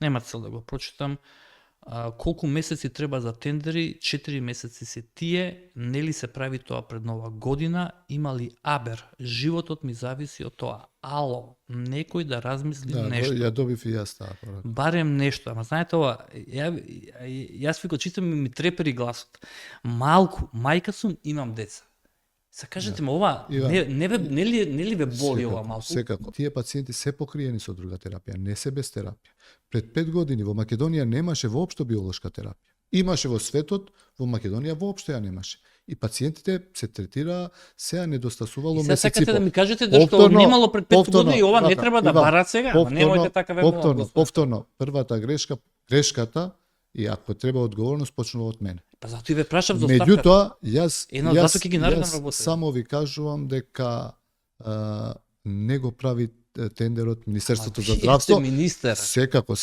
Нема цел да го прочитам. Колку месеци треба за тендери? 4 месеци се тие. Нели се прави тоа пред нова година? Има ли абер? Животот ми зависи од тоа. Ало, некој да размисли нешто. Ја добив и јас таа порака. Барем нешто, ама знаете ова, јас ви го читам и ми трепери гласот. Малку, мајка сум, имам деца. Се кажете ме ова, нели ве боли ова малку? Секако. Тие пациенти се покриени со друга терапија, не се без терапија. Пред 5 години во Македонија немаше воопшто биолошка терапија. Имаше во светот, во Македонија воопшто ја немаше. И пациентите се третира, сега недостасувало месеци. Сега сакате да ми кажете да што немало пред 5 години и ова не треба да барат сега, ама немојте така ве молам. Повторно, првата грешката и ако треба одговорност почнува од мене. Па затоа и ве прашав до Меѓутоа, јас само ви кажувам дека не го прави тендерот Министерството за здравство. Министер. Секако.